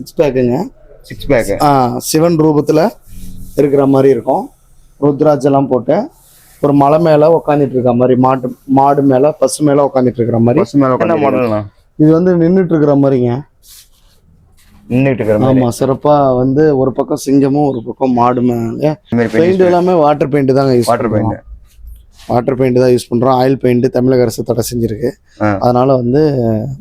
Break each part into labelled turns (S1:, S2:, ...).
S1: Six பேக்குங்க.
S2: Six pack.
S1: Sivan ரூபத்தில் இருக்கிற மாதிரி இருக்கும். ருத்ராட்செல்லாம் போட்டு ஒரு மலை மேலே உட்காந்துட்டு இருக்க மாதிரி, மாடு மேலே பசு மேலே உட்காந்துட்டு இருக்கிற மாதிரி.
S2: பசு மேலே என்ன மாடல்னா?
S1: இது வந்து நின்றுட்டு இருக்கிற மாதிரிங்க.
S2: நின்றுட்டு இருக்கிற மாதிரி.
S1: ஆமாம், சிறப்பாக வந்து ஒரு பக்கம் சிங்கமும் ஒரு பக்கம் மாடு மேலே. பெயிண்ட் எல்லாமே வாட்டர் பெயிண்ட் தாங்க யூஸ் பண்ணுறோம். வாட்டர் பெயிண்ட் தான் யூஸ் பண்ணுறோம். ஆயில் பெயிண்ட் தமிழக அரசு தடை செஞ்சிருக்கு. அதனால வந்து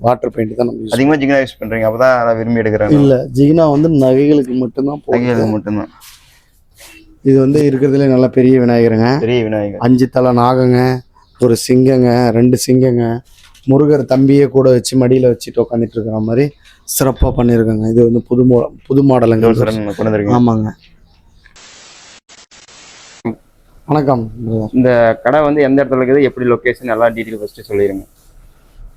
S1: வாட்டர் பெயிண்ட் தான் நம்ம
S2: அதிகமாக ஜிகினா யூஸ் பண்ணுறீங்க. அப்போ தான் விரும்பி எடுக்கிறாங்க.
S1: இல்லை, ஜிகினா வந்து நகைகளுக்கு மட்டும்தான்.
S2: நகைகளுக்கு மட்டும்தான்.
S1: இது வந்து இருக்கிறதுல நல்ல பெரிய விநாயகருங்க.
S2: பெரிய விநாயகர்.
S1: 5 தலை நாகங்க, ஒரு சிங்கங்க, 2 சிங்கங்க, முருகர் தம்பியே கூட வச்சு மடியில் வச்சுட்டு உட்காந்துட்டு இருக்கிற மாதிரி சிறப்பாக பண்ணியிருக்காங்க. இது வந்து புது மாடலுங்க. ஆமாங்க. வணக்கம்.
S2: இந்த கடை வந்து எந்த இடத்துல இருக்குது, எப்படி லொக்கேஷன், எல்லாம் டீட்டெயில் ஃபஸ்ட்டு சொல்லிடுங்க.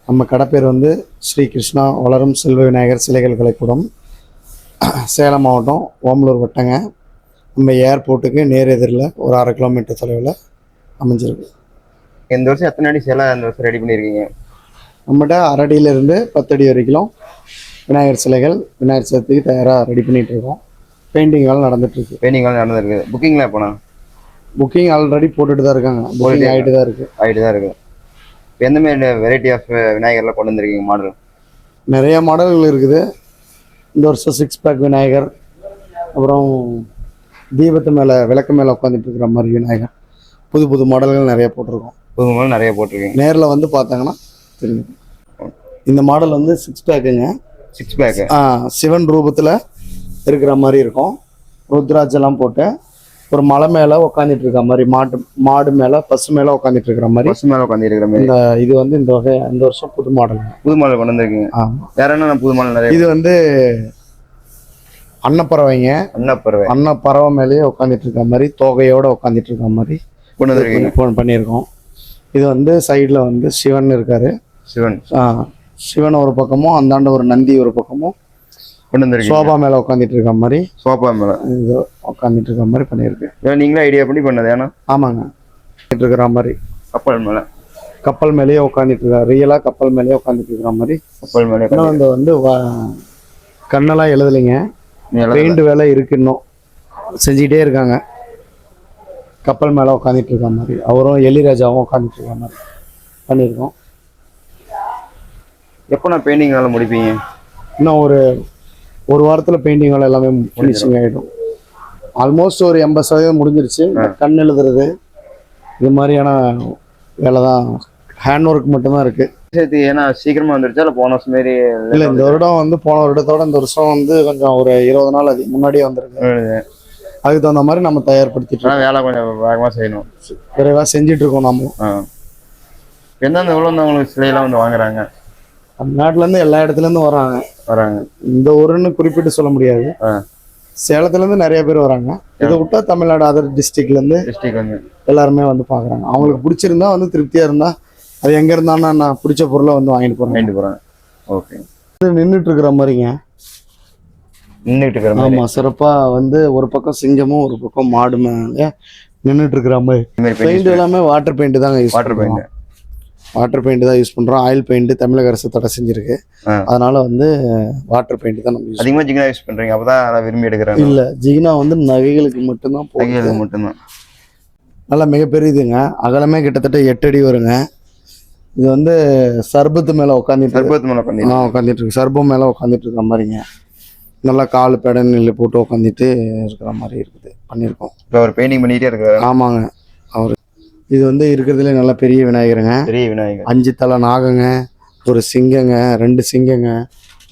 S1: நம்ம கடை பேர் வந்து ஸ்ரீ கிருஷ்ணா வளரும் செல்வ விநாயகர் சிலைகள் கலைக்கூடம், சேலம் மாவட்டம், ஓமலூர் வட்டங்க. நம்ம ஏர்போர்ட்டுக்கு நேர் எதிரில் ஒரு 1/2 கிலோமீட்டர் தொலைவில் அமைஞ்சிருக்கு.
S2: இந்த வருஷம் எத்தனை அடி சேலை இந்த வருஷம் ரெடி பண்ணியிருக்கீங்க?
S1: நம்மகிட்ட 1/2 அடியிலிருந்து 10 அடி வரைக்கும் விநாயகர் சிலைகள் விநாயகர் சதுர்த்திக்கு தயாராக ரெடி பண்ணிகிட்டு இருக்கோம். பெயிண்டிங் வேலை நடந்துட்டுருக்கு.
S2: பெயிண்டிங் வேலை நடந்துருக்கு. புக்கிங்லாம் எப்போனா?
S1: புக்கிங் ஆல்ரெடி போட்டுட்டு தான் இருக்காங்க. புக்கிங் ஆகிட்டு தான் இருக்குது.
S2: இப்போ எந்த மாதிரி வெரைட்டி ஆஃப் விநாயகர்லாம் கொண்டு வந்துருக்கீங்க மாடல்?
S1: நிறைய மாடல்கள் இருக்குது. இந்த வருஷம் 6 பேக் விநாயகர், அப்புறம் தீபத்து மேலே விளக்கு மேலே உட்காந்துட்டு இருக்கிற மாதிரி விநாயகர், புது மாடல்கள் நிறைய போட்டிருக்கோம்.
S2: புது மாடல் நிறைய போட்டிருக்கீங்க.
S1: நேரில் வந்து பார்த்தாங்கன்னா தெரியும். இந்த மாடல் வந்து 6 பேக்குங்க.
S2: 6 பேக்கு.
S1: சிவன் ரூபத்தில் இருக்கிற மாதிரி இருக்கும். ருத்ராட்செல்லாம் போட்டு ஒரு மலை மேலே உட்காந்துட்டு இருக்க மாதிரி, மாடு மேலே பசு மேலே உட்காந்துட்டு இருக்கிற மாதிரி.
S2: பசு மேலே உட்காந்துருக்கிற மாதிரி.
S1: இது வந்து இந்த வருஷம் புது மாடல்
S2: கொண்டு வந்திருக்கீங்க. ஆமாம். வேற என்ன புது மாடல் நிறைய? இது வந்து அன்னப்பறவைங்க. அன்னப்பறவை மேலேயே உட்காந்துட்டு இருக்க மாதிரி, தோகையோட உட்காந்துட்டு இருக்க மாதிரி கொண்டு வந்திருக்கீங்க. பண்ணியிருக்கோம். இது வந்து சைடில் வந்து சிவன் இருக்காரு. சிவன் ஒரு பக்கமும், அந்தாண்ட ஒரு நந்தி ஒரு பக்கமும் கொண்டு வந்திருக்கு. சோபா மேலே உட்காந்துட்டு இருக்க மாதிரி. சோபா மேலே இது உட்காந்துட்டு இருக்க மாதிரி பண்ணியிருக்கு. நீங்களே ஐடியா பண்ணி பண்ணது? ஏன்னா
S1: ஆமாங்க, இருக்கிற மாதிரி கப்பல் மேலேயே உட்காந்துட்டு இருக்கா. ரியலாக கப்பல் மேலேயே உட்காந்துட்டு இருக்கிற மாதிரி கப்பல் மேலே. இன்னும் வந்து கண்ணெல்லாம் எழுதலைங்க. பெயிண்ட் வேலை இருக்கு, இன்னும் செஞ்சுக்கிட்டே இருக்காங்க. கப்பல் மேலே உட்காந்துட்டு இருக்க மாதிரி, அவரும் எலிராஜாவும் உட்காந்துட்டு இருக்க மாதிரி பண்ணியிருக்கோம்.
S2: எப்போ நான் பெயிண்டிங் வேலை முடிப்பீங்க?
S1: இன்னும் ஒரு வாரத்தில் பெயிண்டிங் வேலை எல்லாமே ஃபினிஷிங் ஆகிடும். ஆல்மோஸ்ட் ஒரு 80% முடிஞ்சிருச்சு. கண் எழுதுறது இது மாதிரியான வேலை தான், ஹேண்ட் ஒர்க் மட்டும்தான் இருக்குது.
S2: ஏன்னா சீக்கிரமா வந்துருச்சா இல்லை போன வருஷம் மாரி?
S1: இல்லை, இந்த வருடம் வந்து போன வருடத்தோட இந்த வருஷம் வந்து கொஞ்சம் ஒரு 20 நாள் முன்னாடியே வந்துருக்கு. அதுக்கு தகுந்த மாதிரி நம்ம தயார்படுத்திட்டு
S2: வேலை கொஞ்சம் வேகமாக செய்யணும்.
S1: விரைவாக செஞ்சுட்டு இருக்கோம். நம்ம
S2: எந்தெந்த எவ்வளோ உங்களுக்கு சிலையெல்லாம் வந்து வாங்குறாங்க?
S1: தமிழ்நாட்டிலேருந்து எல்லா இடத்துலேருந்து வராங்க. இந்த ஊருன்னு குறிப்பிட்டு சொல்ல முடியாது. சேலத்துலேருந்து நிறைய பேர் வராங்க. இதை விட்டா தமிழ்நாடு அதர் டிஸ்ட்ரிக்ட்லேருந்து எல்லாருமே வந்து பார்க்குறாங்க. அவங்களுக்கு பிடிச்சிருந்தா வந்து திருப்தியாக இருந்தால் அது எங்கே இருந்தாலும் நான் பிடிச்ச பொருளை வந்து வாங்கிட்டு போகிறேன்.
S2: ஓகே.
S1: நின்றுட்டு இருக்கிற மாதிரிங்க. ஆமாம், சிறப்பாக வந்து ஒரு பக்கம் சிங்கமும் ஒரு பக்கம் மாடு மேலே நின்றுட்டு இருக்கிற மாதிரி. பெயிண்ட் எல்லாமே வாட்டர் பெயிண்ட் தாங்க யூஸ் பண்ணுறோம். வாட்டர் பெயிண்ட் தான் யூஸ் பண்ணுறோம். ஆயில் பெயிண்ட் தமிழக அரசு தடை செஞ்சிருக்கு. அதனால வந்து வாட்டர் பெயிண்ட் தான் நம்ம
S2: அதிகமாக ஜிகினா யூஸ் பண்ணுறீங்க. அப்போ தான் விரும்பி எடுக்கிறாங்க.
S1: இல்லை, ஜிகினா வந்து நகைகளுக்கு மட்டும்தான். நல்லா மிகப்பெரியதுங்க. அகலமே கிட்டத்தட்ட 8 அடி வருங்க. இது வந்து சர்பத்து மேலே உட்காந்துட்டு இருக்கு. சர்பம் மேலே உட்காந்துட்டு இருக்கிற மாதிரிங்க. நல்லா கால் பேட நெல் போட்டு உட்காந்துட்டு இருக்கிற மாதிரி இருக்குது, பண்ணியிருக்கோம்.
S2: இப்போ அவர் பெயிண்டிங் பண்ணிகிட்டே இருக்காரு.
S1: ஆமாங்க. அவர் இது வந்து இருக்கிறதுல நல்ல பெரிய விநாயகருங்க. 5 தலை நாகங்க, ஒரு சிங்கங்க, 2 சிங்கங்க,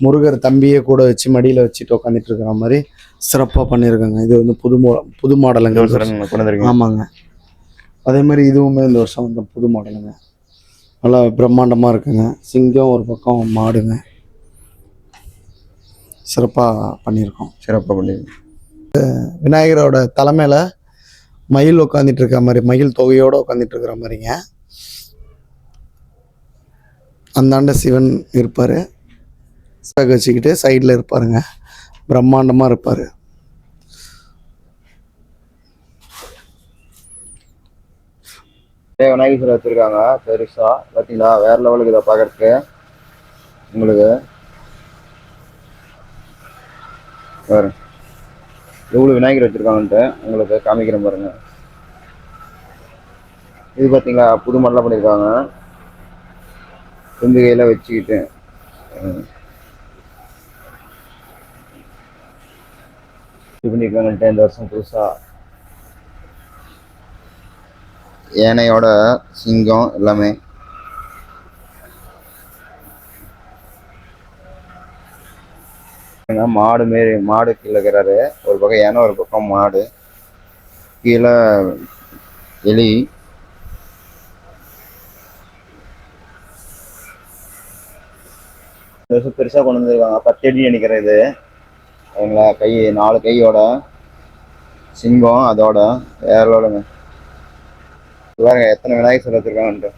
S1: முருகர் தம்பியே கூட வச்சு மடியில் வச்சுட்டு உட்காந்துட்டு இருக்கிற மாதிரி சிறப்பாக பண்ணியிருக்காங்க. இது வந்து புது மாடலுங்க. ஆமாங்க. அதே மாதிரி இதுவுமே இந்த வருஷம் வந்து புது மாடலுங்க. நல்லா பிரம்மாண்டமாக இருக்குங்க. சிங்கம் ஒரு பக்கம், மாடுங்க. சிறப்பாக பண்ணியிருக்கோம். விநாயகரோட தலைமையில் மயில் உட்காந்துட்டு இருக்க மாதிரி, மயில் தொகையோடு உட்காந்துட்டு இருக்கிற மாதிரிங்க. அந்தாண்ட சிவன் இருப்பார், வச்சுக்கிட்டு சைடில் இருப்பாருங்க. பிரம்மாண்டமாக இருப்பார்.
S2: விநாயகர் வச்சிருக்காங்க பெருசா, பார்த்தீங்களா? வேற லெவலுக்கு இதை பார்க்கறதுக்கு உங்களுக்கு
S3: பாருங்க எவ்வளோ விநாயகர் வச்சுருக்காங்கன்ட்டு உங்களுக்கு காமிக்கிறேன் பாருங்க. இது பார்த்தீங்களா புது மாடலாக பண்ணியிருக்காங்க. தும்பிகையில் வச்சுக்கிட்டு இது பண்ணியிருக்காங்கன்ட்டு இந்த வருஷம் புதுசாக யானையோட சிங்கம் எல்லாமே. மாடு மாரி மாடு கீழே இருக்கிறாரு. ஒரு பக்கம் யானை ஒரு பக்கம் மாடு. கீழே எலி. பெருசாக கொண்டு வந்துருக்காங்க. 10 அடி நினைக்கிறேன் இது. அவங்கள கை 4 கையோட சிங்கம் அதோட வேற லெவலுங்க. பாருங்க எத்தனை விநாயகர் சிலை வச்சிருக்காங்கன்ட்டு.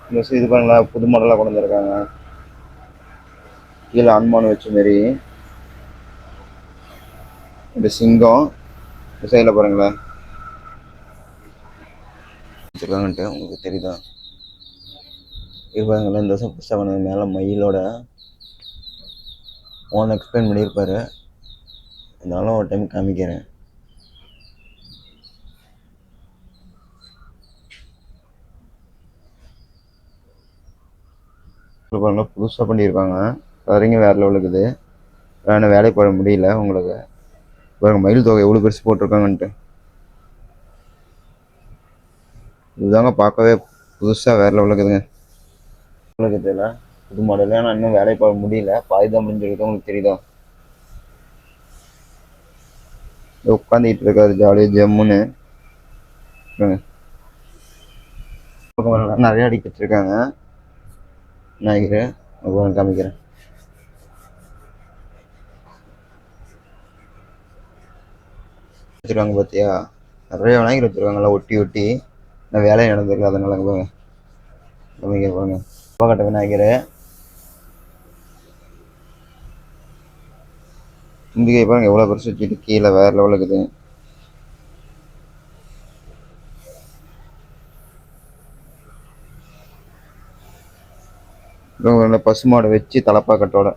S3: இந்த இது பாருங்களா புது மாடலாக கொண்டு வந்திருக்காங்க. கீழே அனுமான் வச்ச மாரி இந்த சிங்கம் இந்த சைடில் பாருங்களேன் வச்சுருக்காங்கன்ட்டு உங்களுக்கு தெரியுதா? இது பாருங்களேன் இந்த வருஷம் புதுசாக கொண்டு மேலே மயிலோட ஓன் எக்ஸ்பிளைன் பண்ணியிருப்பாரு. இருந்தாலும் ஒரு டைம் காமிக்கிறேன். பாருங்க புதுசாக பண்ணியிருக்காங்க. கலரிங்க வேறு லெவலுக்கு இருக்குது. வேறு வேலை போட முடியல உங்களுக்கு. பாருங்க மயில் தொகை எவ்வளோ பெருசு போட்டிருக்காங்கன்ட்டு. இதுதாங்க பார்க்கவே புதுசாக வேறு லெவலுக்கு இருக்குதுங்க. உங்களுக்கு தெரியல புது மாடல். ஆனால் இன்னும் வேலை போட முடியல. பாதி தான் முடிஞ்சிருக்கு. உங்களுக்கு தெரியுதா? உட்காந்துக்கிட்டு இருக்காரு ஜாலியாக ஜம்முன்னு. நிறைய அடிக்க வச்சிருக்காங்க விநாயகர். காமிக்கிறேன். வச்சிருக்காங்க பார்த்தியா? நிறைய விநாயகர் வச்சிருக்காங்களா ஒட்டி ஒட்டி. நான் வேலையை நடந்திருக்கு அதனால பாருங்க. காமிக்கிற பாருங்க கட்ட விநாயகர். தும்பிக்கை பாருங்க எவ்வளோ பெருசு வச்சுட்டு கீழே வேற லெவலுக்கு இருக்குது. பசுமாடை வச்சு தலப்பாக்கட்டோட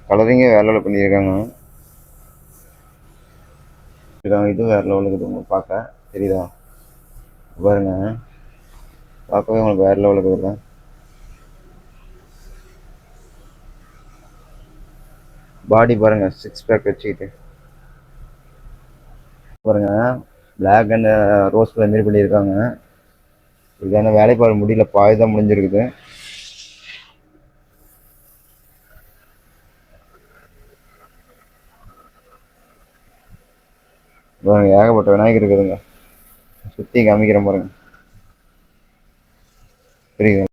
S3: கலரிங்க வேற லெவலில் பண்ணியிருக்காங்க. இது வேற லெவலுக்கு இருக்குது. உங்களுக்கு பார்க்க தெரியுதா? பாருங்க பார்க்கவே உங்களுக்கு வேற லெவலுக்கு இருக்குது. பாடி பாருங்க 6 பேக் வச்சுக்கிட்டு பாருங்க. பிளாக் அண்ட் ரோஸ் கலர் மாரி பண்ணியிருக்காங்க. இதுக்கான வேலைப்பாடு முடியல. பாதி தான் முடிஞ்சிருக்குது. பாருங்க ஏகப்பட்ட விநாயகர் இருக்குதுங்க. சுற்றி காமிக்கிறேன் பாருங்க. புரியுது.